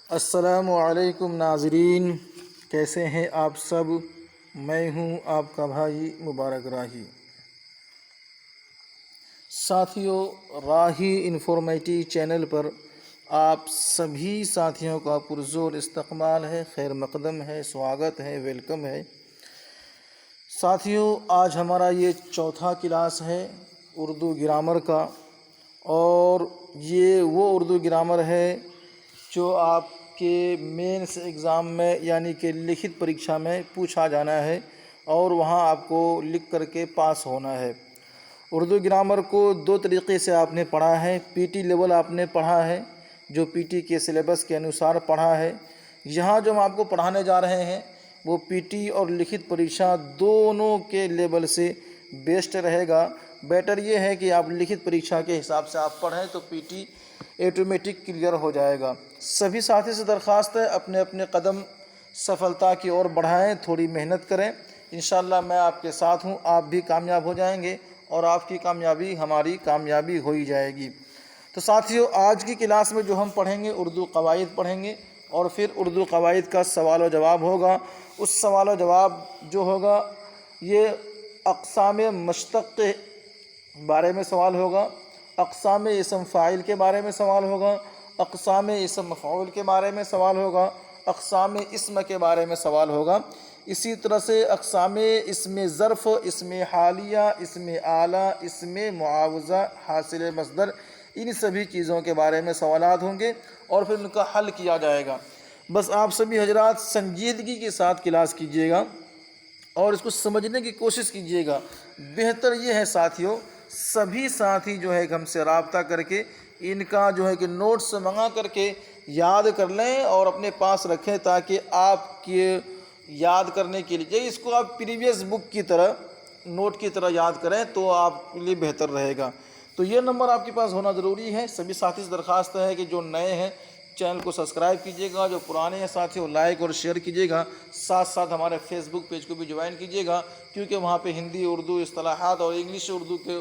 السلام علیکم ناظرین، کیسے ہیں آپ سب؟ میں ہوں آپ کا بھائی مبارک راہی۔ ساتھیوں، راہی انفارمیٹیو چینل پر آپ سبھی ساتھیوں کا پرزور استقبال ہے، خیر مقدم ہے، سواگت ہے، ویلکم ہے۔ ساتھیوں، آج ہمارا یہ چوتھا کلاس ہے اردو گرامر کا، اور یہ وہ اردو گرامر ہے جو آپ کے مینس ایگزام میں یعنی کہ لکھت پریکشا میں پوچھا جانا ہے، اور وہاں آپ کو لکھ کر کے پاس ہونا ہے۔ اردو گرامر کو دو طریقے سے آپ نے پڑھا ہے۔ پی ٹی لیول آپ نے پڑھا ہے، جو پی ٹی کے سلیبس کے انوسار پڑھا ہے۔ یہاں جو ہم آپ کو پڑھانے جا رہے ہیں وہ پی ٹی اور لکھت پریکشا دونوں کے لیول سے بیسٹ رہے گا۔ بیٹر یہ ہے کہ آپ لکھت پریکشا کے حساب سے آپ پڑھیں تو پی ٹی آٹومیٹک کلیئر ہو جائے گا۔ سبھی ساتھی سے درخواست ہے اپنے اپنے قدم سفلتا کی اور بڑھائیں، تھوڑی محنت کریں۔ انشاءاللہ میں آپ کے ساتھ ہوں، آپ بھی کامیاب ہو جائیں گے، اور آپ کی کامیابی ہماری کامیابی ہو ہی جائے گی۔ تو ساتھیوں، آج کی کلاس میں جو ہم پڑھیں گے اردو قواعد پڑھیں گے، اور پھر اردو قواعد کا سوال و جواب ہوگا۔ اس سوال و جواب جو ہوگا یہ اقسام مشتق کے بارے میں سوال ہوگا، اقسام اسم فاعل کے بارے میں سوال ہوگا، اقسام اسم مفعول کے بارے میں سوال ہوگا، اقسام اسم کے بارے میں سوال ہوگا۔ اسی طرح سے اقسام اسم ظرف، اسم حالیہ، اسم اعلیٰ، اسم معاوضہ، حاصل مصدر، ان سبھی چیزوں کے بارے میں سوالات ہوں گے، اور پھر ان کا حل کیا جائے گا۔ بس آپ سبھی حضرات سنجیدگی کے ساتھ کلاس کیجیے گا اور اس کو سمجھنے کی کوشش کیجیے گا۔ بہتر یہ ہے ساتھیوں، سبھی ساتھی جو ہے ہم سے رابطہ کر کے ان کا جو ہے کہ نوٹس منگا کر کے یاد کر لیں اور اپنے پاس رکھیں، تاکہ آپ کے یاد کرنے کے لیے اس کو آپ پریویس بک کی طرح نوٹ کی طرح یاد کریں تو آپ کے لیے بہتر رہے گا۔ تو یہ نمبر آپ کے پاس ہونا ضروری ہے۔ سبھی ساتھی سے درخواست ہے کہ جو نئے ہیں چینل کو سبسکرائب کیجیے گا، جو پرانے ہیں ساتھیوں لائک اور شیئر کیجیے گا، ساتھ ساتھ ہمارے فیس بک پیج کو بھی جوائن کیجیے گا، کیونکہ وہاں پہ ہندی اردو اصطلاحات اور انگلش اردو کے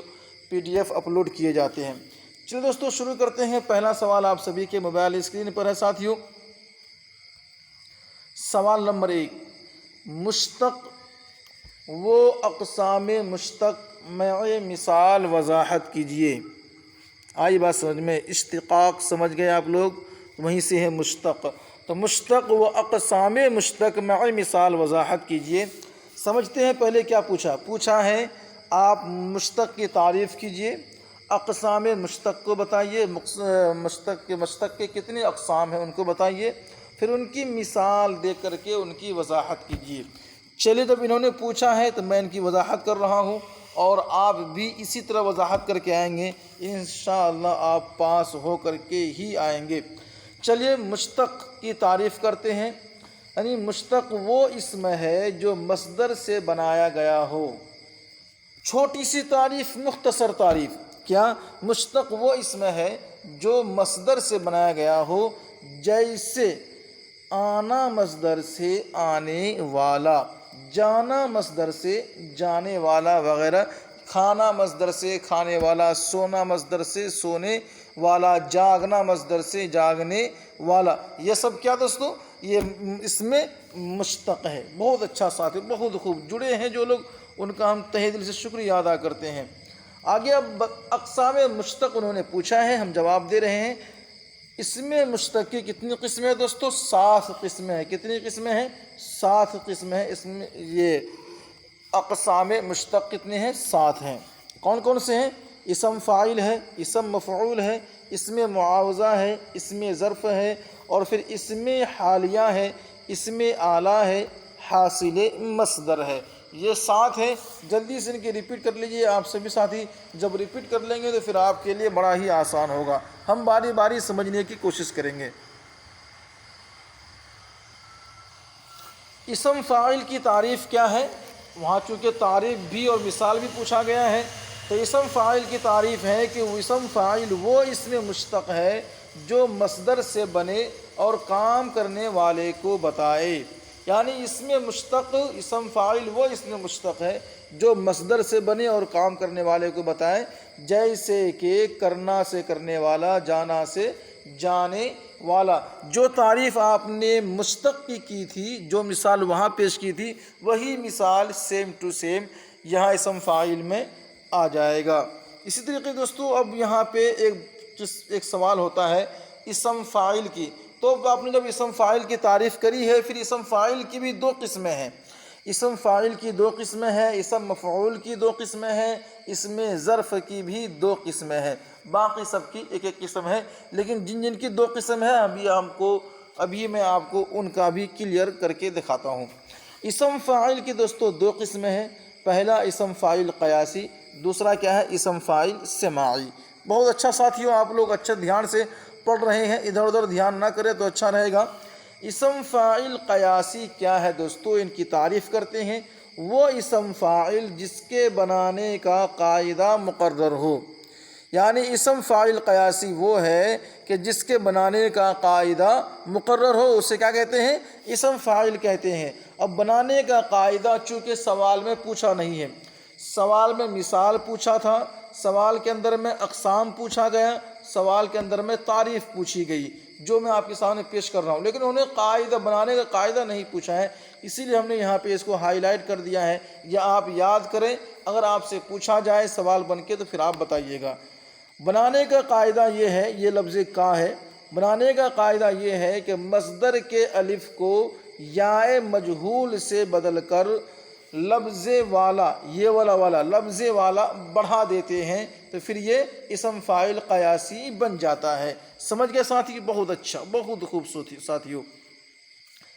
PDF اپلوڈ کیے جاتے ہیں۔ چلو دوستو، شروع کرتے ہیں۔ پہلا سوال آپ سبھی کے موبائل اسکرین پر ہے ساتھیوں۔ سوال نمبر 1، مشتق و اقسام مشتق میں مثال وضاحت کیجیے۔ آئی بات سمجھ میں؟ اشتقاق سمجھ گئے آپ لوگ، وہیں سے ہے مشتق۔ تو مشتق و اقسام مشتق میں مثال وضاحت کیجیے۔ سمجھتے ہیں پہلے کیا پوچھا ہے۔ آپ مشتق کی تعریف کیجیے، اقسام مشتق کو بتائیے، مشتق کے کتنے اقسام ہیں ان کو بتائیے، پھر ان کی مثال دے کر کے ان کی وضاحت کیجیے۔ چلیے، جب انہوں نے پوچھا ہے تو میں ان کی وضاحت کر رہا ہوں، اور آپ بھی اسی طرح وضاحت کر کے آئیں گے، انشاءاللہ آپ پاس ہو کر کے ہی آئیں گے۔ چلیے مشتق کی تعریف کرتے ہیں۔ یعنی مشتق وہ اسم ہے جو مصدر سے بنایا گیا ہو۔ چھوٹی سی تعریف، مختصر تعریف، کیا؟ مشتق وہ اسم ہے جو مصدر سے بنایا گیا ہو، جیسے آنا مصدر سے آنے والا، جانا مصدر سے جانے والا وغیرہ، کھانا مصدر سے کھانے والا، سونا مصدر سے سونے والا، جاگنا مصدر سے جاگنے والا۔ یہ سب کیا دوستو؟ یہ اس میں مشتق ہے۔ بہت اچھا ساتھی، بہت خوب جڑے ہیں جو لوگ، ان کا ہم تہہ دل سے شکریہ ادا کرتے ہیں۔ آگے اب اقسام مشتق انہوں نے پوچھا ہے، ہم جواب دے رہے ہیں۔ اسم مشتق کی کتنی قسمیں ہیں دوستو؟ 7 قسمیں ہیں۔ کتنی قسمیں ہیں؟ 7 قسمیں ہیں۔ اس میں یہ اقسام مشتق کتنے ہیں؟ 7 ہیں۔ کون کون سے ہیں؟ اسم فاعل ہے، اسم مفعول ہے، اسم معاوضہ ہے، اسم ظرف ہے، اور پھر اسم حالیہ ہے، اسم اعلیٰ ہے، حاصل مصدر ہے۔ یہ 7 ہیں۔ جلدی سے ان کی ریپیٹ کر لیجئے آپ سبھی ساتھی۔ جب ریپیٹ کر لیں گے تو پھر آپ کے لیے بڑا ہی آسان ہوگا۔ ہم باری باری سمجھنے کی کوشش کریں گے۔ اسم فاعل کی تعریف کیا ہے؟ وہاں چونکہ تعریف بھی اور مثال بھی پوچھا گیا ہے، تو اسم فاعل کی تعریف ہے کہ وہ اسم فاعل وہ اسم مشتق ہے جو مصدر سے بنے اور کام کرنے والے کو بتائے۔ یعنی اسم مشتق، اسم فاعل وہ اسم مشتق ہے جو مصدر سے بنے اور کام کرنے والے کو بتائے، جیسے کہ کرنا سے کرنے والا، جانا سے جانے والا۔ جو تعریف آپ نے مشتق کی تھی، جو مثال وہاں پیش کی تھی، وہی مثال سیم ٹو سیم یہاں اسم فاعل میں آ جائے گا۔ اسی طریقے دوستو اب یہاں پہ ایک سوال ہوتا ہے اسم فاعل کی۔ تو آپ نے جب اسم فاعل کی تعریف کری ہے، پھر اسم فاعل کی بھی دو قسمیں ہیں۔ اسم فاعل کی دو قسمیں ہیں، اسم مفعول کی دو قسمیں ہیں، اسم ظرف کی بھی دو قسمیں ہیں، باقی سب کی ایک ایک قسم ہے، لیکن جن کی دو قسم ہے ابھی میں آپ کو ان کا بھی کلیئر کر کے دکھاتا ہوں۔ اسم فاعل کی دوستو دو قسمیں ہیں، پہلا اسم فاعل قیاسی، دوسرا کیا ہے اسم فاعل سماعی۔ بہت اچھا ساتھیوں، آپ لوگ اچھا دھیان سے پڑھ رہے ہیں، ادھر ادھر دھیان نہ کرے تو اچھا رہے گا۔ اسم فاعل قیاسی کیا ہے دوستو، ان کی تعریف کرتے ہیں۔ وہ اسم فاعل جس کے بنانے کا قاعدہ مقرر ہو، یعنی اسم فاعل قیاسی وہ ہے کہ جس کے بنانے کا قاعدہ مقرر ہو، اسے کیا کہتے ہیں؟ اسم فاعل کہتے ہیں۔ اب بنانے کا قاعدہ چونکہ سوال میں پوچھا نہیں ہے، سوال میں مثال پوچھا تھا، سوال کے اندر میں اقسام پوچھا گیا، سوال کے اندر میں تعریف پوچھی گئی، جو میں آپ کے سامنے پیش کر رہا ہوں، لیکن انہوں نے قاعدہ بنانے کا قاعدہ نہیں پوچھا ہے، اسی لیے ہم نے یہاں پہ اس کو ہائی لائٹ کر دیا ہے، یا آپ یاد کریں، اگر آپ سے پوچھا جائے سوال بن کے تو پھر آپ بتائیے گا۔ بنانے کا قاعدہ یہ ہے، یہ لفظ کا ہے، بنانے کا قاعدہ یہ ہے کہ مصدر کے الف کو یائے مجہول سے بدل کر لفظ والا، یہ والا لفظ والا بڑھا دیتے ہیں تو پھر یہ اسم فاعل قیاسی بن جاتا ہے۔ سمجھ گئے ساتھی؟ بہت اچھا، بہت خوبصورت ساتھیوں۔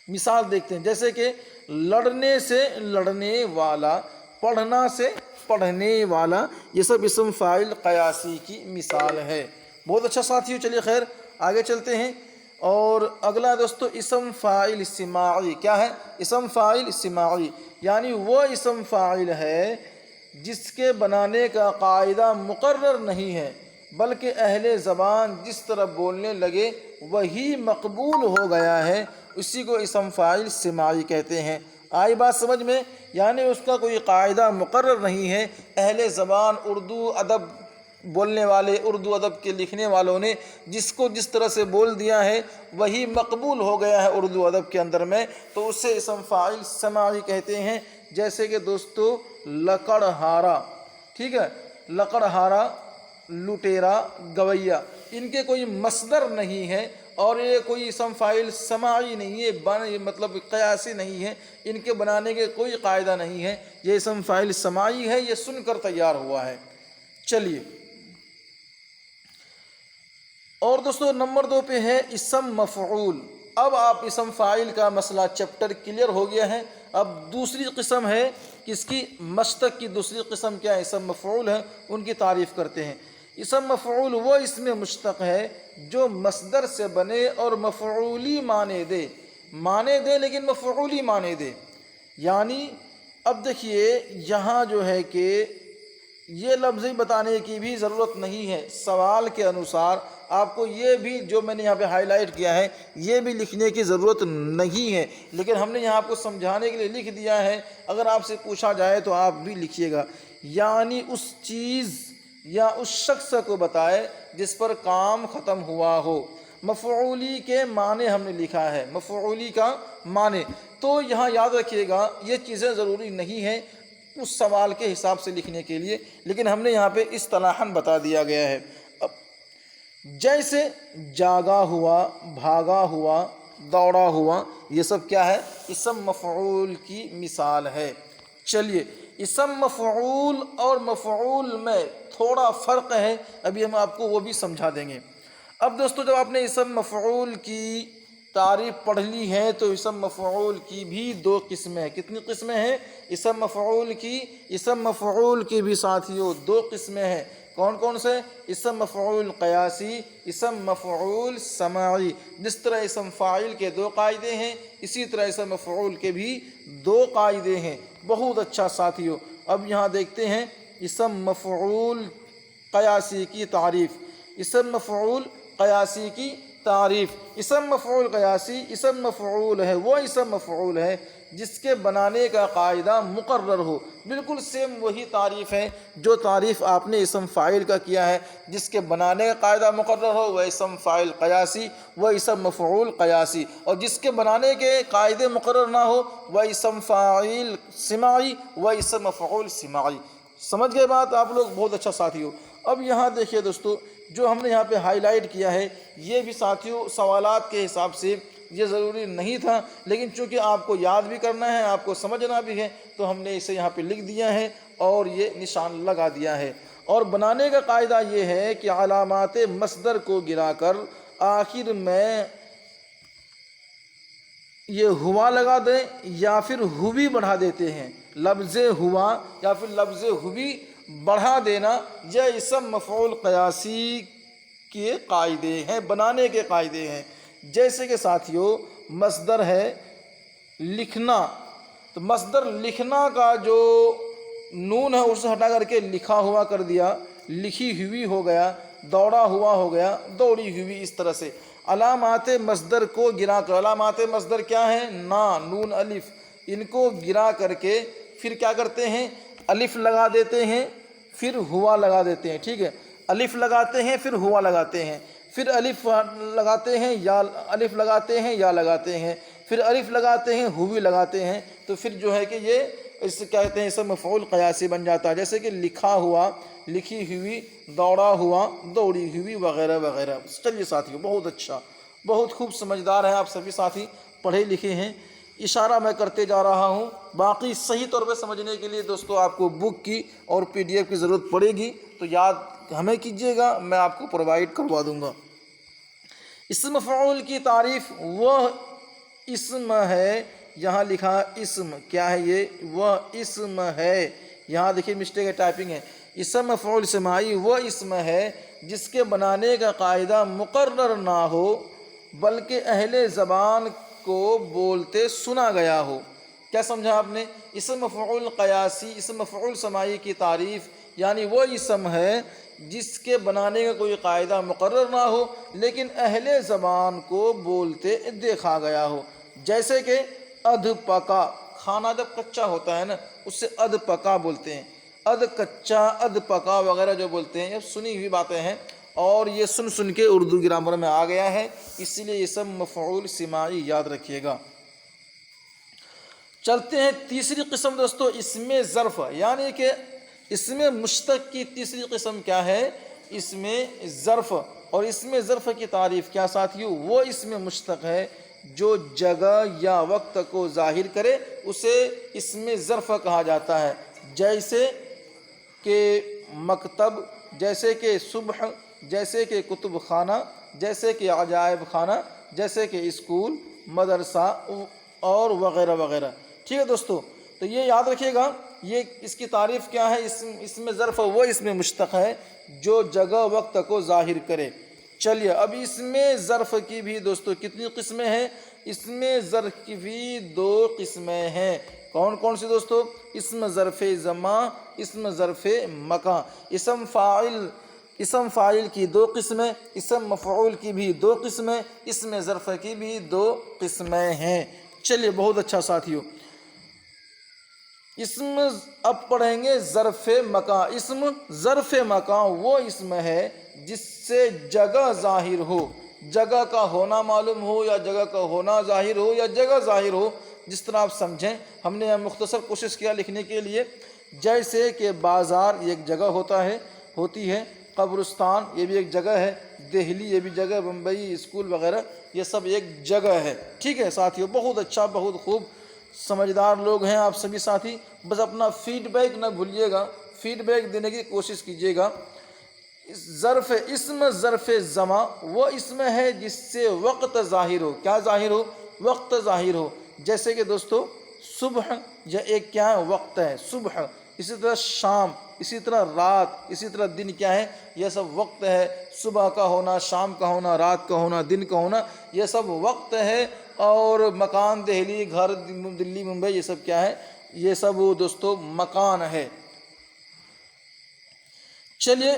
مثال دیکھتے ہیں، جیسے کہ لڑنے سے لڑنے والا، پڑھنا سے پڑھنے والا، یہ سب اسم فاعل قیاسی کی مثال ہے۔ بہت اچھا ساتھیوں، چلیے خیر آگے چلتے ہیں۔ اور اگلا دوستو اسم فاعل سماعی کیا ہے؟ اسم فاعل سماعی یعنی وہ اسم فاعل ہے جس کے بنانے کا قاعدہ مقرر نہیں ہے، بلکہ اہل زبان جس طرح بولنے لگے وہی مقبول ہو گیا ہے، اسی کو اسم فاعل سماعی کہتے ہیں۔ آئی بات سمجھ میں؟ یعنی اس کا کوئی قاعدہ مقرر نہیں ہے، اہل زبان اردو ادب بولنے والے، اردو ادب کے لکھنے والوں نے جس کو جس طرح سے بول دیا ہے وہی مقبول ہو گیا ہے اردو ادب کے اندر میں، تو اسے اسم فاعل سماعی کہتے ہیں۔ جیسے کہ دوستو لکڑہارا، ٹھیک ہے، لکڑہارا، لٹیرا، گویا، ان کے کوئی مصدر نہیں ہے اور یہ کوئی اسم فاعل سماعی نہیں ہے، مطلب قیاسی نہیں ہے، ان کے بنانے کے کوئی قاعدہ نہیں ہے، یہ اسم فاعل سماعی ہے، یہ سن کر تیار ہوا ہے۔ چلیے اور دوستو نمبر 2 پہ ہے اسم مفعول۔ اب آپ اسم فاعل کا مسئلہ چیپٹر کلیئر ہو گیا ہے۔ اب دوسری قسم ہے، کس کی؟ مشتق کی دوسری قسم کیا ہے؟ اسم مفعول ہے، ان کی تعریف کرتے ہیں۔ اسم مفعول وہ اسم مشتق ہے جو مصدر سے بنے اور مفعولی معنی دے لیکن مفعولی معنی دے۔ یعنی اب دیکھیے یہاں جو ہے کہ یہ لفظی بتانے کی بھی ضرورت نہیں ہے، سوال کے انوسار آپ کو یہ بھی جو میں نے یہاں پہ ہائی لائٹ کیا ہے یہ بھی لکھنے کی ضرورت نہیں ہے، لیکن ہم نے یہاں آپ کو سمجھانے کے لیے لکھ دیا ہے، اگر آپ سے پوچھا جائے تو آپ بھی لکھیے گا۔ یعنی اس چیز یا اس شخص کو بتائے جس پر کام ختم ہوا ہو۔ مفعولی کے معنی ہم نے لکھا ہے، مفعولی کا معنی، تو یہاں یاد رکھیے گا یہ چیزیں ضروری نہیں ہیں اس سوال کے حساب سے لکھنے کے لیے، لیکن ہم نے یہاں پہ اصطلاحاً بتا دیا گیا ہے۔ جیسے جاگا ہوا، بھاگا ہوا، دوڑا ہوا، یہ سب کیا ہے؟ اسم مفعول کی مثال ہے۔ چلیے اسم مفعول اور مفعول میں تھوڑا فرق ہے، ابھی ہم آپ کو وہ بھی سمجھا دیں گے۔ اب دوستو جب آپ نے اسم مفعول کی تعریف پڑھ لی ہے تو اسم مفعول کی بھی دو قسمیں ہیں۔ کتنی قسمیں ہیں اسم مفعول کی؟ اسم مفعول کی بھی ساتھیوں دو قسمیں ہیں۔ کون کون سے؟ اسم مفعول قیاسی، اسم مفعول سماعی۔ جس طرح اسم فاعل کے دو قاعدے ہیں اسی طرح اسم مفعول کے بھی دو قاعدے ہیں۔ بہت اچھا ساتھیوں، اب یہاں دیکھتے ہیں اسم مفعول قیاسی کی تعریف۔ اسم مفعول قیاسی کی تعریف۔ اسم مفعول قیاسی اسم مفعول ہے، وہ اسم مفعول ہے جس کے بنانے کا قاعدہ مقرر ہو۔ بالکل سیم وہی تعریف ہے جو تعریف آپ نے اسم فاعل کا کیا ہے، جس کے بنانے کا قاعدہ مقرر ہو وہ اسم فاعل قیاسی، وہ اسم مفعول قیاسی، اور جس کے بنانے کے قاعدے مقرر نہ ہو وہ اسم فاعل سماعی، وہ اسم مفعول سماعی۔ سمجھ گئے بات آپ لوگ؟ بہت اچھا ساتھیو۔ اب یہاں دیکھیے دوستو، جو ہم نے یہاں پہ ہائی لائٹ کیا ہے یہ بھی ساتھیو سوالات کے حساب سے یہ ضروری نہیں تھا، لیکن چونکہ آپ کو یاد بھی کرنا ہے، آپ کو سمجھنا بھی ہے، تو ہم نے اسے یہاں پہ لکھ دیا ہے اور یہ نشان لگا دیا ہے۔ اور بنانے کا قاعدہ یہ ہے کہ علامات مصدر کو گرا کر آخر میں یہ ہوا لگا دیں یا پھر ہوی بڑھا دیتے ہیں۔ لفظ ہوا یا پھر لفظ ہوی بڑھا دینا یہ اسم مفعول قیاسی کے قاعدے ہیں، بنانے کے قاعدے ہیں۔ جیسے کہ ساتھیو مصدر ہے لکھنا، تو مصدر لکھنا کا جو نون ہے اسے ہٹا کر کے لکھا ہوا کر دیا، لکھی ہوئی ہو گیا، دوڑا ہوا ہو گیا، دوڑی ہوئی، اس طرح سے علامات مصدر کو گرا کر۔ علامات مصدر کیا ہیں؟ نا، نون، الف، ان کو گرا کر کے پھر کیا کرتے ہیں؟ الف لگا دیتے ہیں، پھر ہوا لگا دیتے ہیں۔ ٹھیک ہے، الف لگاتے ہیں پھر ہوا لگاتے ہیں، پھر الف لگاتے ہیں یا الف لگاتے ہیں یا لگاتے ہیں، پھر الف لگاتے ہیں ہوی لگاتے ہیں، تو پھر جو ہے کہ یہ اس سے کیا کہتے ہیں؟ اسم مفعول قیاسی بن جاتا ہے۔ جیسے کہ لکھا ہوا، لکھی ہوئی، دوڑا ہوا، دوڑی ہوئی، وغیرہ وغیرہ۔ چلیے ساتھیوں، بہت اچھا، بہت خوب، سمجھدار ہیں آپ سبھی ساتھی، پڑھے لکھے ہیں۔ اشارہ میں کرتے جا رہا ہوں، باقی صحیح طور پہ سمجھنے کے لیے دوستو آپ کو بک کی اور پی ڈی ایف کی ضرورت پڑے گی، تو یاد ہمیں کیجیے گا، میں آپ کو پرووائڈ کروا دوں گا۔ اسم مفعول کی تعریف وہ اسم ہے، یہاں لکھا اسم، کیا ہے یہ؟ وہ اسم ہے۔ یہاں دیکھیے مسٹیک ہے، ٹائپنگ ہے۔ اسم مفعول سماعی وہ اسم ہے جس کے بنانے کا قاعدہ مقرر نہ ہو بلکہ اہل زبان کو بولتے سنا گیا ہو۔ کیا سمجھا آپ نے؟ اسم مفعول قیاسی، اسم مفعول سماعی کی تعریف یعنی وہ اسم ہے جس کے بنانے کا کوئی قاعدہ مقرر نہ ہو لیکن اہل زبان کو بولتے دیکھا گیا ہو۔ جیسے کہ ادھ پکا، کھانا جب کچا ہوتا ہے نا اس سے ادھ پکا بولتے ہیں، ادھ کچا، ادھ پکا وغیرہ جو بولتے ہیں، یہ سنی ہوئی باتیں ہیں اور یہ سن سن کے اردو گرامر میں آ گیا ہے، اسی لیے اسم مفعول سماعی یاد رکھیے گا۔ چلتے ہیں تیسری قسم دوستو، اسم ظرف، یعنی کہ اسم مشتق کی تیسری قسم کیا ہے؟ اسم ظرف۔ اور اسم ظرف کی تعریف کیا ساتھیو؟ وہ اسم مشتق ہے جو جگہ یا وقت کو ظاہر کرے اسے اسم ظرف کہا جاتا ہے۔ جیسے کہ مکتب، جیسے کہ صبح، جیسے کہ کتب خانہ، جیسے کہ عجائب خانہ، جیسے کہ اسکول، مدرسہ اور وغیرہ وغیرہ۔ ٹھیک ہے دوستو، تو یہ یاد رکھیے گا، یہ اس کی تعریف کیا ہے؟ اسم ظرف وہ اسم مشتق ہے جو جگہ وقت کو ظاہر کرے۔ چلیے اب اسم ظرف کی بھی دوستو کتنی قسمیں ہیں؟ اسم ظرف کی بھی دو قسمیں ہیں۔ کون کون سی دوستو؟ اسم ظرف زمان، اسم ظرف مکان۔ اسم فاعل کی دو قسمیں، اسم مفعول کی بھی دو قسمیں، اسم ظرف کی بھی دو قسمیں ہیں۔ چلیے بہت اچھا ساتھیو، اسم اب پڑھیں گے ظرف مکان۔ اسم ظرف مکان وہ اسم ہے جس سے جگہ ظاہر ہو، جگہ کا ہونا معلوم ہو یا جگہ کا ہونا ظاہر ہو یا جگہ ظاہر ہو، جس طرح آپ سمجھیں۔ ہم نے مختصر کوشش کیا لکھنے کے لیے، جیسے کہ بازار یہ ایک جگہ ہوتی ہے، قبرستان یہ بھی ایک جگہ ہے، دہلی یہ بھی جگہ، بمبئی، اسکول وغیرہ یہ سب ایک جگہ ہے۔ ٹھیک ہے ساتھیو، بہت اچھا، بہت خوب، سمجھدار لوگ ہیں آپ سبھی ساتھی۔ بس اپنا فیڈ بیک نہ بھولیے گا، فیڈ بیک دینے کی کوشش کیجیے گا۔ اسم ظرف زمان وہ اسم ہے جس سے وقت ظاہر ہو۔ کیا ظاہر ہو؟ وقت ظاہر ہو۔ جیسے کہ دوستو صبح یہ ایک کیا ہے؟ وقت ہے، صبح۔ اسی طرح شام، اسی طرح رات، اسی طرح دن کیا ہے؟ یہ سب وقت ہے۔ صبح کا ہونا، شام کا ہونا، رات کا ہونا، دن کا ہونا، یہ سب وقت ہے۔ اور مکان، دہلی، گھر، دلی، ممبئی، یہ سب کیا ہے؟ یہ سب دوستو مکان ہے۔ چلیے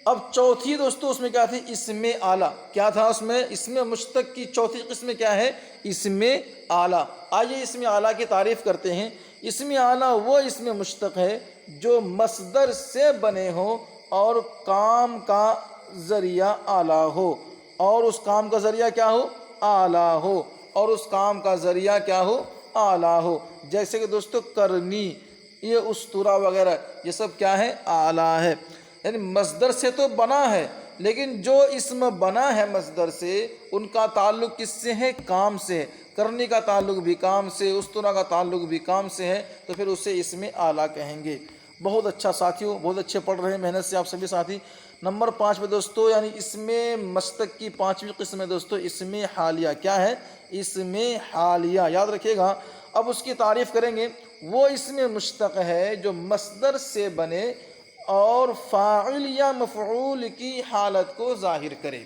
اب چوتھی دوستو اس میں کیا تھی؟ اسم اعلیٰ. کیا تھا اس میں؟ اسم مشتق کی چوتھی قسم کیا ہے؟ اسم اعلیٰ. آئیے اسم اعلیٰ کی تعریف کرتے ہیں. اسم اعلیٰ وہ اسم مشتق ہے جو مصدر سے بنے ہو اور کام کا ذریعہ اعلیٰ ہو، اور اس کام کا ذریعہ کیا ہو؟ اعلیٰ ہو، اور اس کام کا ذریعہ کیا ہو؟ اعلیٰ ہو. جیسے کہ دوستو کرنی، یہ اسطورہ وغیرہ، یہ سب کیا ہے؟ اعلیٰ ہے. یعنی مصدر سے تو بنا ہے، لیکن جو اسم بنا ہے مصدر سے ان کا تعلق کس سے ہے؟ کام سے ہے. کرنی کا تعلق بھی کام سے، اسطورہ کا تعلق بھی کام سے ہے، تو پھر اسے اسم اعلیٰ کہیں گے. بہت اچھا ساتھیوں، بہت اچھے پڑھ رہے ہیں محنت سے آپ سبھی ساتھی. نمبر 5 پہ دوستو، یعنی اسم مشتق کی 5ویں قسم ہے دوستو اسم حالیہ. کیا ہے؟ اسم حالیہ. یاد رکھیے گا. اب اس کی تعریف کریں گے. وہ اسم مشتق ہے جو مصدر سے بنے اور فاعل یا مفعول کی حالت کو ظاہر کرے.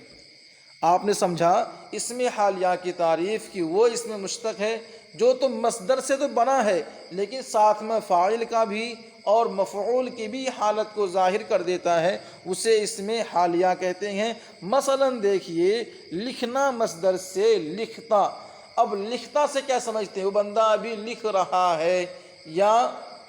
آپ نے سمجھا؟ اسم حالیہ کی تعریف کی وہ اسم مشتق ہے جو تو مصدر سے تو بنا ہے لیکن ساتھ میں فاعل کا بھی اور مفعول کی بھی حالت کو ظاہر کر دیتا ہے، اسے اسم حالیہ کہتے ہیں. مثلا دیکھیے، لکھنا مصدر سے لکھتا. اب لکھتا سے کیا سمجھتے ہیں؟ وہ بندہ ابھی لکھ رہا ہے یا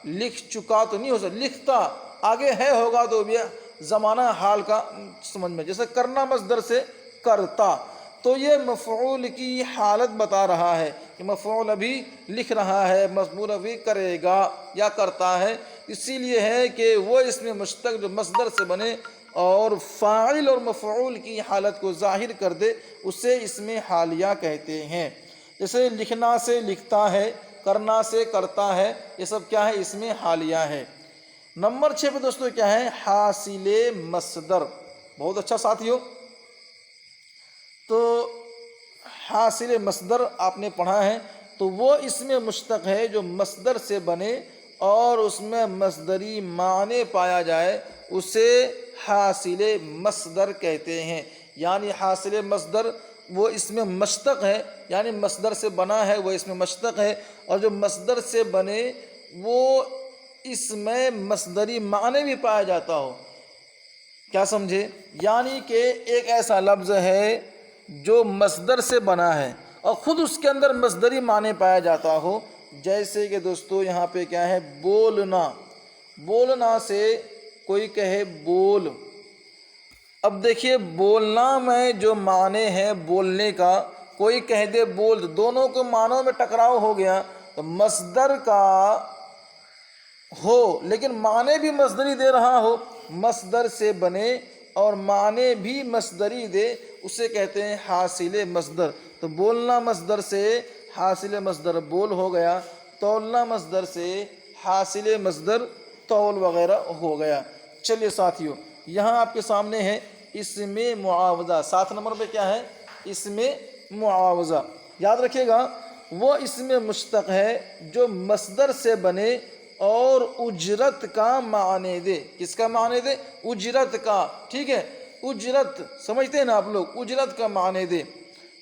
لکھ چکا تو نہیں ہو سکتا. لکھتا آگے ہے ہوگا تو بھی زمانہ حال کا سمجھ میں. جیسے کرنا مصدر سے کرتا، تو یہ مفعول کی حالت بتا رہا ہے کہ مفعول ابھی لکھ رہا ہے، مضمون ابھی کرے گا یا کرتا ہے. اسی لیے ہے کہ وہ اسم مشتق جو مصدر سے بنے اور فاعل اور مفعول کی حالت کو ظاہر کر دے اسے اسم حالیہ کہتے ہیں. جیسے لکھنا سے لکھتا ہے، کرنا سے کرتا ہے، یہ سب کیا ہے؟ اسم حالیہ ہے. نمبر 6 پہ دوستو کیا ہے؟ حاصل مصدر. بہت اچھا ساتھیو. تو حاصل مصدر آپ نے پڑھا ہے، تو وہ اسم مشتق ہے جو مصدر سے بنے اور اس میں مصدری معنی پایا جائے، اسے حاصل مصدر کہتے ہیں. یعنی حاصل مصدر وہ اسم مشتق ہے، یعنی مصدر سے بنا ہے وہ اسم مشتق ہے، اور جو مصدر سے بنے وہ اس میں مصدری معنی بھی پایا جاتا ہو. کیا سمجھے؟ یعنی کہ ایک ایسا لفظ ہے جو مصدر سے بنا ہے اور خود اس کے اندر مصدری معنی پایا جاتا ہو. جیسے کہ دوستو یہاں پہ کیا ہے؟ بولنا. بولنا سے کوئی کہے بول. اب دیکھیے بولنا میں جو معنی ہے بولنے کا، کوئی کہہ دے بول، دونوں کو معنوں میں ٹکراؤ ہو گیا. تو مصدر کا ہو لیکن معنی بھی مصدری دے رہا ہو، مصدر سے بنے اور معنی بھی مصدری دے، اسے کہتے ہیں حاصل مصدر. تو بولنا مصدر سے حاصل مصدر بول ہو گیا، تولنا مصدر سے حاصل مصدر تول وغیرہ ہو گیا. چلیے ساتھیو، یہاں آپ کے سامنے ہے اسم معاوضہ. 7 نمبر پہ کیا ہے؟ اسم معاوضہ. یاد رکھیے گا، وہ اسم مشتق ہے جو مصدر سے بنے اور اجرت کا معنی دے. کس کا معنی دے؟ اجرت کا. ٹھیک ہے، اجرت سمجھتے ہیں نا آپ لوگ، اجرت کا معنی دے.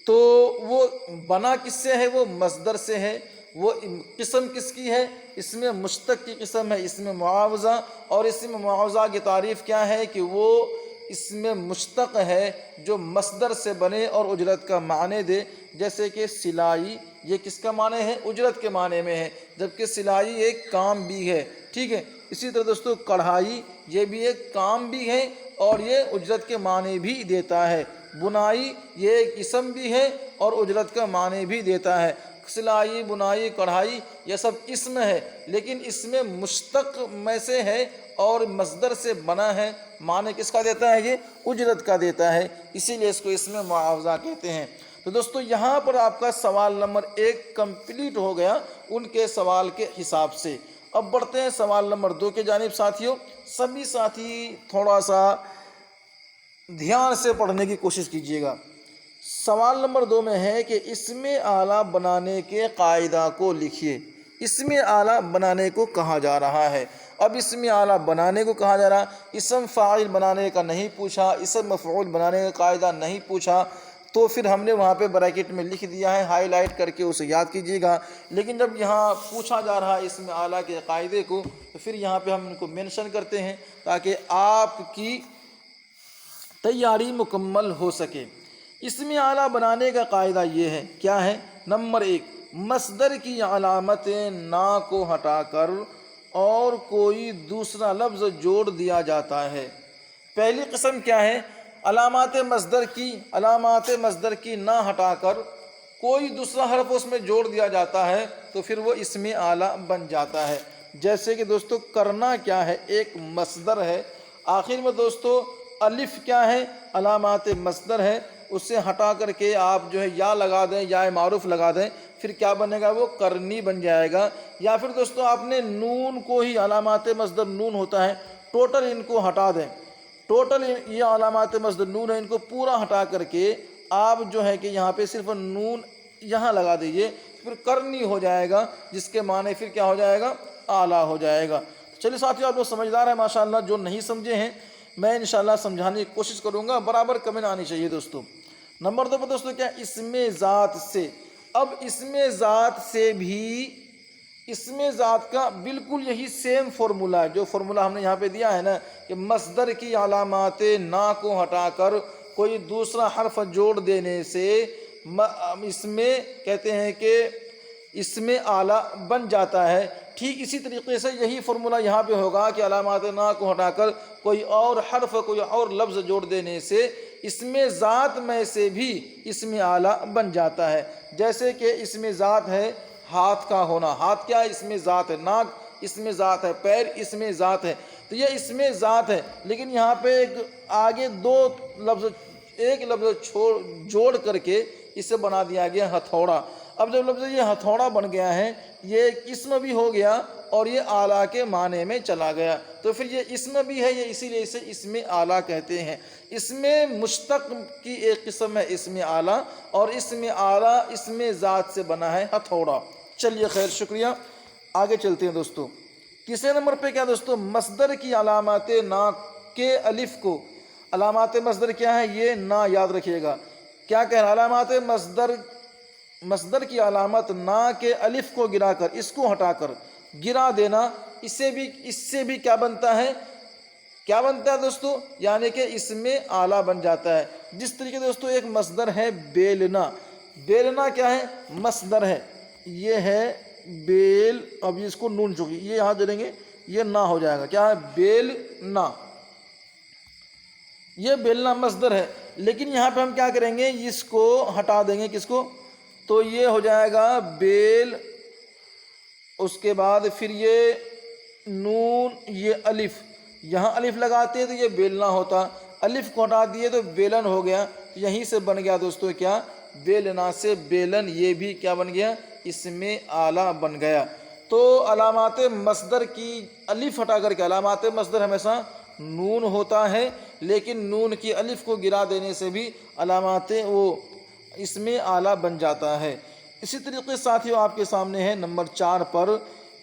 تو وہ بنا کس سے ہے؟ وہ مصدر سے ہے. وہ قسم کس کی ہے؟ اسم مشتق کی قسم ہے اسم معاوضہ. اور اسم معاوضہ کی تعریف کیا ہے؟ کہ وہ اسم مشتق ہے جو مصدر سے بنے اور اجرت کا معنی دے. جیسے کہ سلائی، یہ کس کا معنی ہے؟ اجرت کے معنی میں ہے، جبکہ سلائی ایک کام بھی ہے. ٹھیک ہے. اسی طرح دوستو کڑھائی، یہ بھی ایک کام بھی ہے اور یہ اجرت کے معنی بھی دیتا ہے. بنائی یہ ایک اسم بھی ہے اور اجرت کا معنی بھی دیتا ہے. سلائی، بنائی، کڑھائی یہ سب اسم ہے، لیکن اسم مشتق میں سے ہے اور مصدر سے بنا ہے. معنی کس کا دیتا ہے؟ یہ اجرت کا دیتا ہے، اسی لیے اس کو اسم معاوضہ کہتے ہیں. تو دوستو یہاں پر آپ کا سوال نمبر 1 کمپلیٹ ہو گیا ان کے سوال کے حساب سے. اب بڑھتے ہیں سوال نمبر 2 کے جانب. ساتھیوں سبھی ساتھی تھوڑا سا دھیان سے پڑھنے کی کوشش کیجیے گا. سوال نمبر 2 میں ہے کہ اسم اعلیٰ بنانے کے قاعدہ کو لکھیے. اسم اعلیٰ بنانے کو کہا جا رہا ہے. اب اسم اعلیٰ بنانے کو کہا جا رہا، اسم فاعل بنانے کا نہیں پوچھا، اسم مفعول بنانے کا قاعدہ نہیں پوچھا، تو پھر ہم نے وہاں پہ بریکٹ میں لکھ دیا ہے، ہائی لائٹ کر کے اسے یاد کیجیے گا. لیکن جب یہاں پوچھا جا رہا ہے اسم اعلیٰ کے قاعدے کو، تو پھر یہاں پہ ہم ان کو مینشن کرتے ہیں تاکہ آپ کی تیاری مکمل ہو سکے۔ اسم اعلیٰ بنانے کا قاعدہ یہ ہے، کیا ہے؟ نمبر 1، مصدر کی علامت نا کو ہٹا کر اور کوئی دوسرا لفظ جوڑ دیا جاتا ہے۔ پہلی قسم کیا ہے؟ علامات مصدر کی نہ ہٹا کر کوئی دوسرا حرف اس میں جوڑ دیا جاتا ہے تو پھر وہ اسم اعلیٰ بن جاتا ہے۔ جیسے کہ دوستو کرنا کیا ہے؟ ایک مصدر ہے، آخر میں دوستو الف کیا ہے؟ علامات مصدر ہے، اس سے ہٹا کر کے آپ جو ہے یا لگا دیں، یا معروف لگا دیں، پھر کیا بنے گا؟ وہ کرنی بن جائے گا۔ یا پھر دوستو آپ نے نون کو ہی، علامات مصدر نون ہوتا ہے، ٹوٹل ان کو ہٹا دیں، ٹوٹل یہ علامات مصدر نون ہے، ان کو پورا ہٹا کر کے آپ جو ہے کہ یہاں پہ صرف نون یہاں لگا دیجئے، پھر کرنی ہو جائے گا، جس کے معنی پھر کیا ہو جائے گا؟ اعلیٰ ہو جائے گا۔ چلیے ساتھیو، آپ لوگ سمجھدار ہیں ماشاءاللہ، جو نہیں سمجھے ہیں میں انشاءاللہ سمجھانے کی کوشش کروں گا، برابر کمنٹ آنی چاہیے دوستو۔ نمبر 2 پر دوستو کیا؟ اسم ذات سے۔ اب اسم ذات سے بھی، اسم ذات کا بالکل یہی سیم فارمولہ ہے، جو فارمولہ ہم نے یہاں پہ دیا ہے نا، کہ مصدر کی علامات نا کو ہٹا کر کوئی دوسرا حرف جوڑ دینے سے اس میں کہتے ہیں کہ اسم اعلیٰ بن جاتا ہے۔ ٹھیک اسی طریقے سے یہی فارمولہ یہاں پہ ہوگا کہ علامات نا کو ہٹا کر کوئی اور حرف، کوئی اور لفظ جوڑ دینے سے اسم ذات میں سے بھی اسم اعلیٰ بن جاتا ہے۔ جیسے کہ اسم ذات ہے ہاتھ کا ہونا، ہاتھ کیا ہے؟ اسم ذات ہے۔ ناک اسم ذات ہے، پیر اسم ذات ہے، تو یہ اسم ذات ہے، لیکن یہاں پہ آگے ایک لفظ جوڑ کر کے اسے بنا دیا گیا ہتھوڑا۔ اب جب لفظ یہ ہتھوڑا بن گیا ہے، یہ ایک اسم بھی ہو گیا اور یہ اعلیٰ کے معنی میں چلا گیا، تو پھر یہ اسم بھی ہے، یہ اسی لیے اسے اسم اعلیٰ کہتے ہیں۔ اسم مشتق کی ایک قسم ہے اسم اعلیٰ، اور اسم اعلیٰ اسم ذات سے بنا ہے ہتھوڑا۔ چلیے خیر، شکریہ، آگے چلتے ہیں دوستو۔ تیسرے نمبر پہ کیا دوستو؟ مصدر کی علامات نا کے الف کو، علامات مصدر کیا ہے؟ یہ نا یاد رکھیے گا، کیا کہہ رہا؟ علامات مصدر کی علامت نا کے الف کو گرا کر، اس کو ہٹا کر گرا دینا، اس سے بھی کیا بنتا ہے؟ کیا بنتا ہے دوستو؟ یعنی کہ اسم اعلیٰ بن جاتا ہے۔ جس طریقے دوستو ایک مصدر ہے بیلنا، بیلنا کیا ہے؟ مصدر ہے، یہ ہے بیل، اب اس کو نون چکی یہ یہاں دے دیں گے، یہ نا ہو جائے گا، کیا ہے؟ بیلنا، یہ بیلنا مصدر ہے، لیکن یہاں پہ ہم کیا کریں گے؟ اس کو ہٹا دیں گے، کس کو؟ تو یہ ہو جائے گا بیل، اس کے بعد پھر یہ نون، یہ الف، یہاں الف لگاتے ہیں تو یہ بیلنا ہوتا، الف کو ہٹا دیے تو بیلن ہو گیا، یہیں سے بن گیا دوستو کیا؟ بیلنا سے بیلن، یہ بھی کیا بن گیا؟ اسم اعلیٰ بن گیا۔ تو علامات مصدر کی الف ہٹا کر کے، علامات مصدر ہمیشہ نون ہوتا ہے، لیکن نون کی الف کو گرا دینے سے بھی علامات وہ اسم اعلیٰ بن جاتا ہے۔ اسی طریقے ساتھیوں آپ کے سامنے ہے نمبر 4 پر،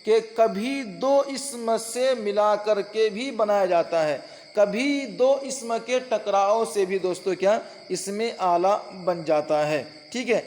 کہ کبھی دو اسم سے ملا کر کے بھی بنایا جاتا ہے، کبھی دو اسم کے ٹکراؤ سے بھی دوستو کیا؟ اسم اعلیٰ بن جاتا ہے۔ ٹھیک ہے،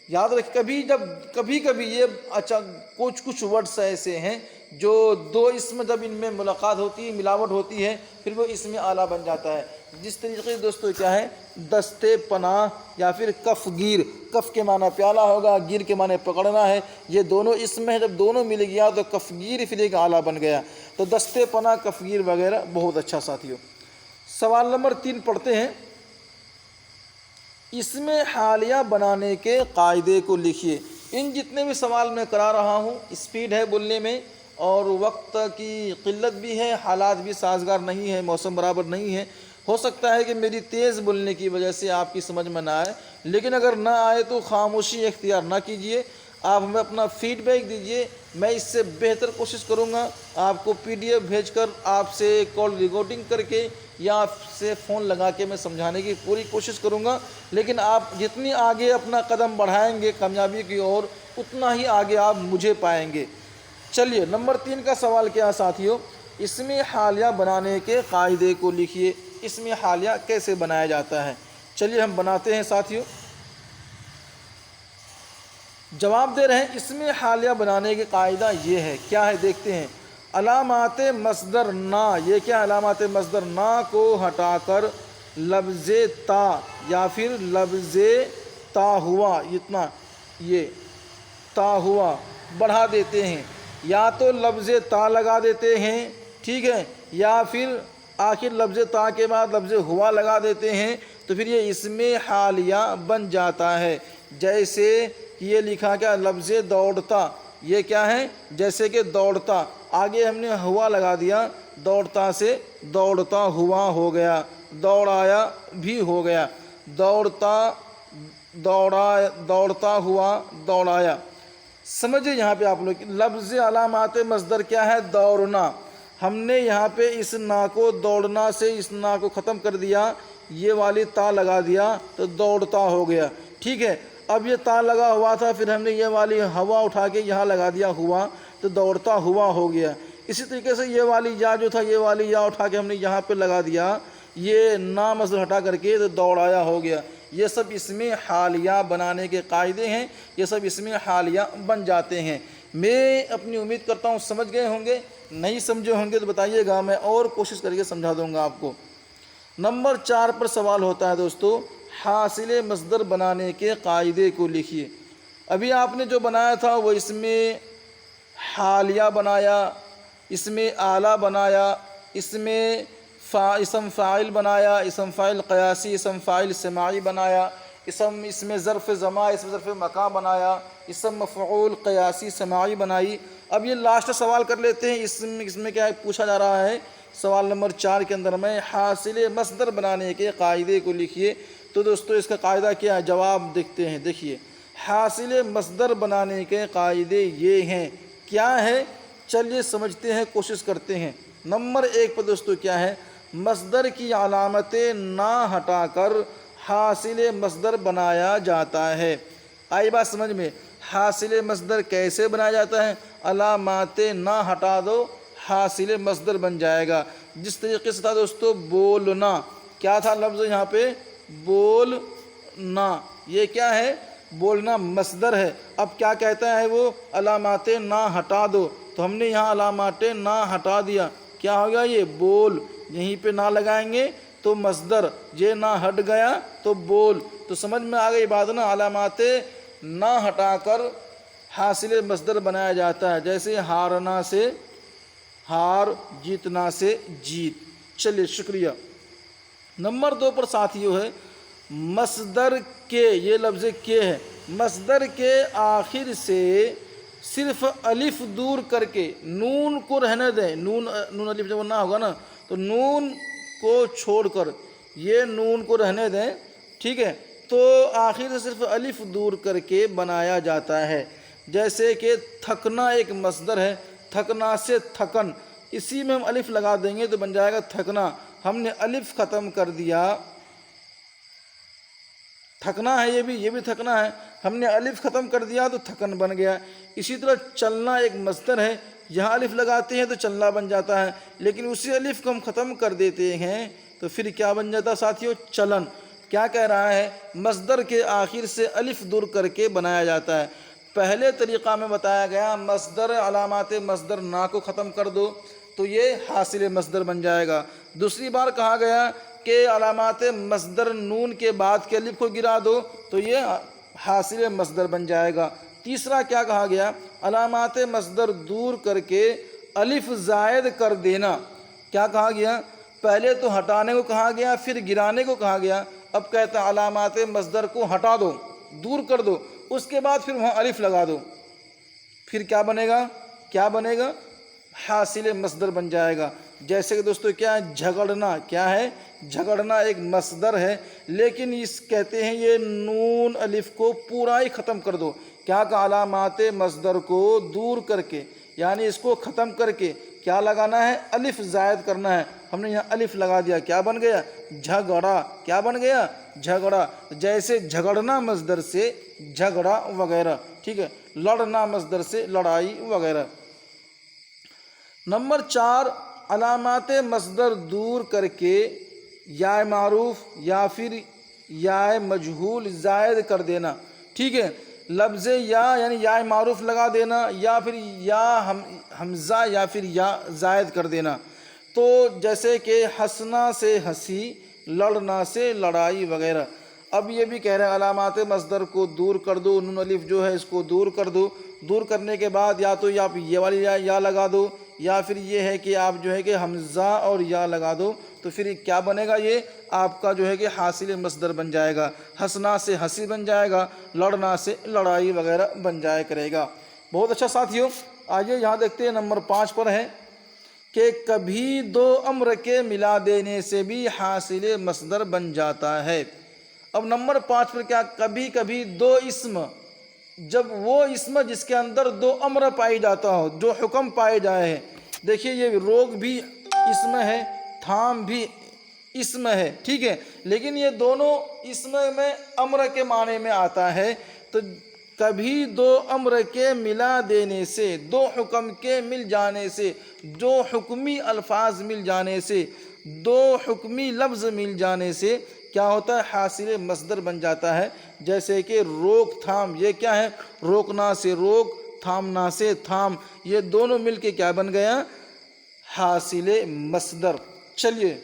یاد رکھ، کبھی یہ اچھا کچھ ورڈس ایسے ہیں جو دو اسم جب ان میں ملاقات ہوتی ہے، ملاوٹ ہوتی ہے، پھر وہ اسم اعلیٰ بن جاتا ہے۔ جس طریقے سے دوستو کیا ہے؟ دستے پناہ یا پھر کف گیر، کف کے معنی پیالہ ہوگا، گیر کے معنی پکڑنا ہے، یہ دونوں اسم ہیں، جب دونوں مل گیا تو کف گیر پھر ایک اعلیٰ بن گیا، تو دستے پناہ، کف گیر وغیرہ۔ بہت اچھا ساتھیوں، سوال نمبر 3 پڑھتے ہیں۔ اسم حالیہ بنانے کے قاعدے کو لکھیے۔ ان جتنے بھی سوال میں کرا رہا ہوں، اسپیڈ ہے بولنے میں اور وقت کی قلت بھی ہے، حالات بھی سازگار نہیں ہے، موسم برابر نہیں ہے، ہو سکتا ہے کہ میری تیز بولنے کی وجہ سے آپ کی سمجھ میں نہ آئے، لیکن اگر نہ آئے تو خاموشی اختیار نہ کیجیے، آپ ہمیں اپنا فیڈ بیک دیجیے، میں اس سے بہتر کوشش کروں گا، آپ کو PDF بھیج کر، آپ سے کال ریکارڈنگ کر کے یا آپ سے فون لگا کے میں سمجھانے کی پوری کوشش کروں گا، لیکن آپ جتنی آگے اپنا قدم بڑھائیں گے کامیابی کی اور، اتنا ہی آگے آپ مجھے پائیں گے۔ چلیے نمبر 3 کا سوال کیا ساتھیوں؟ اسم حالیہ بنانے کے قاعدے کو لکھیے۔ اسم حالیہ کیسے بنایا جاتا ہے؟ چلیے ہم بناتے ہیں ساتھیوں۔ جواب دے رہے ہیں اسم حالیہ بنانے کے قاعدہ یہ ہے، کیا ہے دیکھتے ہیں۔ علامات مصدر نا، یہ کیا؟ علامات مصدر نا کو ہٹا کر لفظ تا یا پھر لفظ تا ہوا، اتنا یہ تا ہوا بڑھا دیتے ہیں، یا تو لفظ تا لگا دیتے ہیں، ٹھیک ہے، یا پھر آخر لفظ تا کے بعد لفظ ہوا لگا دیتے ہیں، تو پھر یہ اسم حالیہ بن جاتا ہے۔ جیسے یہ لکھا کیا لفظ دوڑتا، یہ کیا ہے جیسے کہ دوڑتا، آگے ہم نے ہوا لگا دیا، دوڑتا سے دوڑتا ہوا ہو گیا، دوڑایا بھی ہو گیا، دوڑتا ہوا دوڑایا۔ سمجھے یہاں پہ آپ لوگ لفظ علامات مصدر کیا ہے؟ دوڑنا۔ ہم نے یہاں پہ اس نا کو دوڑنا سے اس نا کو ختم کر دیا، یہ والی تا لگا دیا تو دوڑتا ہو گیا، ٹھیک ہے۔ اب یہ تا لگا ہوا تھا، پھر ہم نے یہ والی ہوا اٹھا کے یہاں لگا دیا ہوا تو دوڑتا ہوا ہو گیا۔ اسی طریقے سے یہ والی یا جو تھا، یہ والی یا اٹھا کے ہم نے یہاں پہ لگا دیا، یہ نا مصدر ہٹا کر کے تو دوڑایا ہو گیا۔ یہ سب اسم حالیہ بنانے کے قاعدے ہیں، یہ سب اسم حالیہ بن جاتے ہیں۔ میں اپنی امید کرتا ہوں سمجھ گئے ہوں گے، نہیں سمجھے ہوں گے تو بتائیے گا، میں اور کوشش کر کے سمجھا دوں گا آپ کو۔ نمبر 4 پر سوال ہوتا ہے دوستو، حاصل مصدر بنانے کے قاعدے کو لکھیے۔ ابھی آپ نے جو بنایا تھا وہ اسم حالیہ بنایا، اسم اعلیٰ بنایا، اسم فاعل بنایا، اسم فاعل قیاسی، اسم فاعل سماعی بنایا، اسم ظرف زمان، اسم ظرف مکان بنایا، اسم مفعول قیاسی سماعی بنائی۔ اب یہ لاسٹ سوال کر لیتے ہیں، اس میں کیا پوچھا جا رہا ہے سوال نمبر 4 کے اندر میں حاصل مصدر بنانے کے قاعدے کو لکھیے۔ تو دوستو اس کا قاعدہ کیا ہے، جواب دیکھتے ہیں۔ دیکھیے حاصل مصدر بنانے کے قاعدے یہ ہیں، کیا ہے چلیے سمجھتے ہیں، کوشش کرتے ہیں۔ نمبر 1 پر دوستو کیا ہے، مصدر کی علامتیں نہ ہٹا کر حاصل مصدر بنایا جاتا ہے۔ آئی بات سمجھ میں؟ حاصل مصدر کیسے بنایا جاتا ہے؟ علاماتیں نہ ہٹا دو، حاصل مصدر بن جائے گا۔ جس طریقے سے تھا دوستو بولنا، کیا تھا لفظ یہاں پہ؟ بولنا، یہ کیا ہے؟ بولنا مصدر ہے۔ اب کیا کہتا ہے وہ؟ علاماتیں نہ ہٹا دو، تو ہم نے یہاں علاماتیں نہ ہٹا دیا، کیا ہو گیا یہ بول، یہیں پہ نہ لگائیں گے تو مصدر، یہ نہ ہٹ گیا تو بول۔ تو سمجھ میں آ گئی بات نا، علاماتیں نہ ہٹا کر حاصل مصدر بنایا جاتا ہے۔ جیسے ہارنا سے ہار، جیتنا سے جیت۔ چلیے شکریہ۔ نمبر 2 پر ساتھیو ہے مصدر کے، یہ لفظ کے ہے، مصدر کے آخر سے صرف الف دور کر کے نون کو رہنے دیں، نون الف جب نہ ہوگا نا تو نون کو چھوڑ کر یہ نون کو رہنے دیں، ٹھیک ہے، تو آخر سے صرف الف دور کر کے بنایا جاتا ہے۔ جیسے کہ تھکنا ایک مصدر ہے، تھکنا سے تھکن، اسی میں ہم الف لگا دیں گے تو بن جائے گا تھکنا، ہم نے الف ختم کر دیا، تھکنا ہے یہ بھی تھکنا ہے، ہم نے الف ختم کر دیا تو تھکن بن گیا۔ اسی طرح چلنا ایک مصدر ہے، یہاں الف لگاتے ہیں تو چلنا بن جاتا ہے، لیکن اسی الف کو ہم ختم کر دیتے ہیں تو پھر کیا بن جاتا ساتھیو؟ چلن۔ کیا کہہ رہا ہے؟ مصدر کے آخر سے الف دور کر کے بنایا جاتا ہے۔ پہلے طریقہ میں بتایا گیا مصدر علامات مصدر نا کو ختم کر دو تو یہ حاصل مصدر بن جائے گا۔ دوسری بار کہا گیا کہ علامات مصدر نون کے بعد کے الف کو گرا دو تو یہ حاصل مصدر بن جائے گا۔ تیسرا کیا کہا گیا؟ علامات مصدر دور کر کے الف زائد کر دینا۔ کیا کہا گیا؟ پہلے تو ہٹانے کو کہا گیا، پھر گرانے کو کہا گیا، اب کہتا ہے علامات مصدر کو ہٹا دو، دور کر دو، اس کے بعد پھر وہاں الف لگا دو، پھر کیا بنے گا؟ کیا بنے گا؟ حاصل مصدر بن جائے گا۔ جیسے کہ دوستو کیا ہے؟ جھگڑنا، کیا ہے؟ جھگڑنا ایک مصدر ہے، لیکن اس کہتے ہیں یہ نون الف کو پورا ہی ختم کر دو۔ کیا کہ علامات مصدر کو دور کر کے، یعنی اس کو ختم کر کے کیا لگانا ہے؟ الف زائد کرنا ہے۔ ہم نے یہاں الف لگا دیا، کیا بن گیا؟ جھگڑا۔ کیا بن گیا؟ جھگڑا۔ جیسے جھگڑنا مصدر سے جھگڑا وغیرہ، ٹھیک ہے، لڑنا مصدر سے لڑائی وغیرہ۔ نمبر 4 علامات مصدر دور کر کے یا معروف یا پھر یا مجہول زائد کر دینا، ٹھیک ہے، لفظ یا یعنی یا معروف لگا دینا یا پھر یا حمزہ یا پھر یا زائد کر دینا۔ تو جیسے کہ ہنسنا سے ہنسی لڑنا سے لڑائی وغیرہ۔ اب یہ بھی کہہ رہے ہیں علامات مصدر کو دور کر دو، نون الف جو ہے اس کو دور کر دو۔ دور کرنے کے بعد یا تو آپ یہ والی یا لگا دو، یا پھر یہ ہے کہ آپ جو ہے کہ حمزہ اور یا لگا دو، تو پھر کیا بنے گا؟ یہ آپ کا جو ہے کہ حاصل مصدر بن جائے گا۔ ہنسنا سے ہنسی بن جائے گا، لڑنا سے لڑائی وغیرہ بن جائے کرے گا۔ بہت اچھا ساتھیوں، آئیے یہاں دیکھتے ہیں نمبر 5 پر ہے کہ کبھی دو امر کے ملا دینے سے بھی حاصل مصدر بن جاتا ہے۔ اب نمبر 5 پر کیا؟ کبھی کبھی دو اسم، جب وہ اسم جس کے اندر دو امر پائی جاتا ہو، جو حکم پائے جائے ہیں۔ دیکھیے یہ روک بھی اسم ہے، تھام بھی اسم ہے، ٹھیک ہے، لیکن یہ دونوں اسم میں امر کے معنی میں آتا ہے۔ تو کبھی دو امر کے ملا دینے سے، دو حکم کے مل جانے سے، دو حکمی الفاظ مل جانے سے، دو حکمی لفظ مل جانے سے کیا ہوتا ہے؟ حاصل مصدر بن جاتا ہے۔ جیسے کہ روک تھام، یہ کیا ہے؟ روکنا سے روک، تھامنا سے تھام، یہ دونوں مل کے کیا بن گیا؟ حاصل مصدر۔ چلیے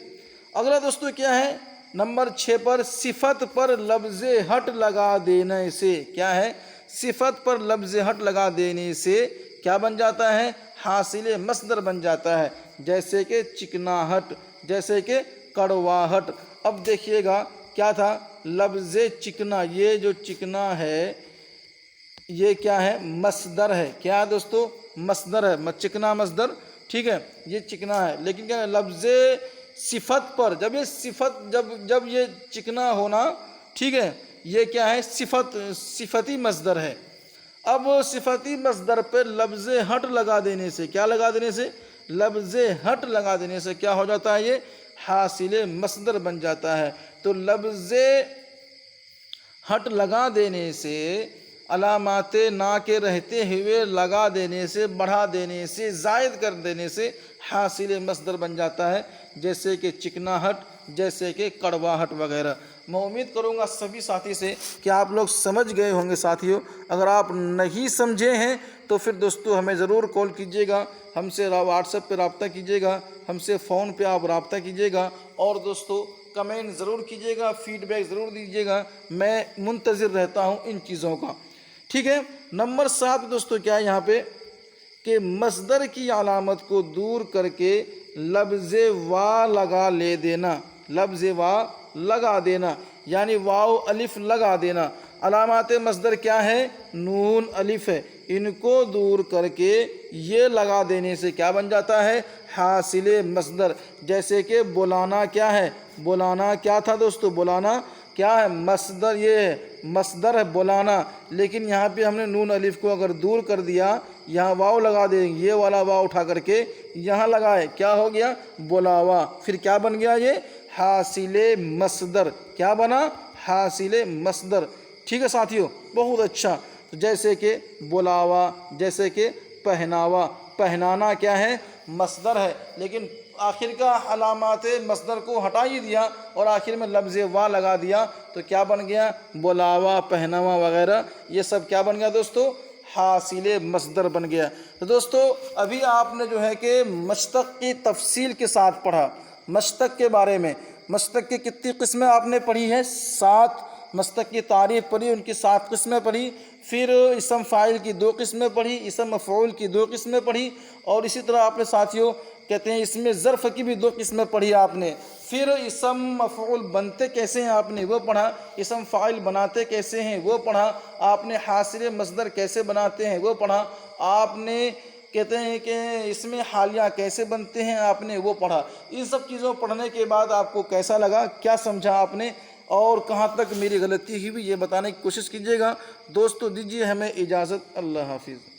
اگلا دوستو کیا ہے؟ نمبر 6 پر صفت پر لفظ ہٹ لگا دینے سے، کیا ہے؟ صفت پر لفظ ہٹ لگا دینے سے کیا بن جاتا ہے؟ حاصل مصدر بن جاتا ہے۔ جیسے کہ چکناہٹ، جیسے کہ کڑواہٹ۔ اب دیکھیے گا کیا تھا؟ لفظ چکنا، یہ جو چکنا ہے یہ کیا ہے؟ مصدر ہے۔ کیا ہے دوستو؟ مصدر ہے، چکنا مصدر، ٹھیک ہے، یہ چکنا ہے۔ لیکن کیا ہے؟ لفظ صفت پر، جب یہ صفت جب یہ چکنا ہونا، ٹھیک ہے، یہ کیا ہے؟ صفتی مصدر ہے۔ اب صفتی مصدر پہ لفظ ہٹ لگا دینے سے، کیا لگا دینے سے؟ لفظ ہٹ لگا دینے سے کیا ہو جاتا ہے؟ یہ حاصل مصدر بن جاتا ہے۔ تو لفظ ہٹ لگا دینے سے، علامات نا کے رہتے ہوئے لگا دینے سے، بڑھا دینے سے، زائد کر دینے سے حاصل مصدر بن جاتا ہے۔ جیسے کہ چکناہٹ، جیسے کہ کڑواہٹ وغیرہ۔ میں امید کروں گا سبھی ساتھی سے کہ آپ لوگ سمجھ گئے ہوں گے ساتھیوں۔ اگر آپ نہیں سمجھے ہیں تو پھر دوستو ہمیں ضرور کال کیجیے گا، ہم سے واٹس ایپ پہ رابطہ کیجیے گا، ہم سے فون پہ آپ رابطہ کیجیے گا، اور دوستو کمنٹ ضرور کیجیے گا، فیڈ بیک ضرور دیجیے گا۔ میں منتظر رہتا ہوں ان چیزوں کا، ٹھیک ہے۔ نمبر 7 دوستو کیا ہے یہاں پہ کہ مصدر کی علامت کو دور کر کے لفظ وا لگا لے دینا، لفظ وا لگا دینا، یعنی واو الف لگا دینا۔ علامات مصدر کیا ہے؟ نون الف ہے، ان کو دور کر کے یہ لگا دینے سے کیا بن جاتا ہے؟ حاصل مصدر۔ جیسے کہ بلانا کیا ہے؟ بلانا کیا تھا دوستو؟ بلانا کیا ہے؟ مصدر، یہ ہے مصدر ہے بلانا، لیکن یہاں پہ ہم نے نون الف کو اگر دور کر دیا، یہاں واو لگا دیں، یہ والا واو اٹھا کر کے یہاں لگائے، کیا ہو گیا؟ بلاوا۔ پھر کیا بن گیا؟ یہ حاصل مصدر۔ کیا بنا؟ حاصل مصدر، ٹھیک ہے ساتھیوں، بہت اچھا۔ جیسے کہ بلاوا، جیسے کہ پہناوا۔ پہنانا کیا ہے؟ مصدر ہے، لیکن آخر کا علامات مصدر کو ہٹا ہی دیا اور آخر میں لفظ وا لگا دیا، تو کیا بن گیا؟ بلاوا، پہناوا وغیرہ، یہ سب کیا بن گیا دوستو؟ حاصل مصدر بن گیا۔ تو دوستو ابھی آپ نے جو ہے کہ مشتق کی تفصیل کے ساتھ پڑھا، مشتق کے بارے میں۔ مشتق کی کتنی قسمیں آپ نے پڑھی ہیں؟ 7 مشتق کی تعریف پڑھی، ان کی 7 قسمیں پڑھی۔ پھر اسم فاعل کی 2 قسمیں پڑھی، اسم مفعول کی 2 قسمیں پڑھی، اور اسی طرح آپ نے ساتھیوں کہتے ہیں اس میں ظرف کی بھی 2 قسمیں پڑھی آپ نے۔ پھر اسم مفعول بنتے کیسے ہیں آپ نے وہ پڑھا، اسم فاعل بناتے کیسے ہیں وہ پڑھا، آپ نے حاصل مصدر کیسے بناتے ہیں وہ پڑھا، آپ نے کہتے ہیں کہ اس میں حالیہ کیسے بنتے ہیں آپ نے وہ پڑھا۔ ان سب چیزوں پڑھنے کے بعد آپ کو کیسا لگا، کیا سمجھا آپ نے، اور کہاں تک میری غلطی ہوئی یہ بتانے کی کوشش کیجیے گا۔ دوستو دیجیے ہمیں اجازت، اللہ حافظ۔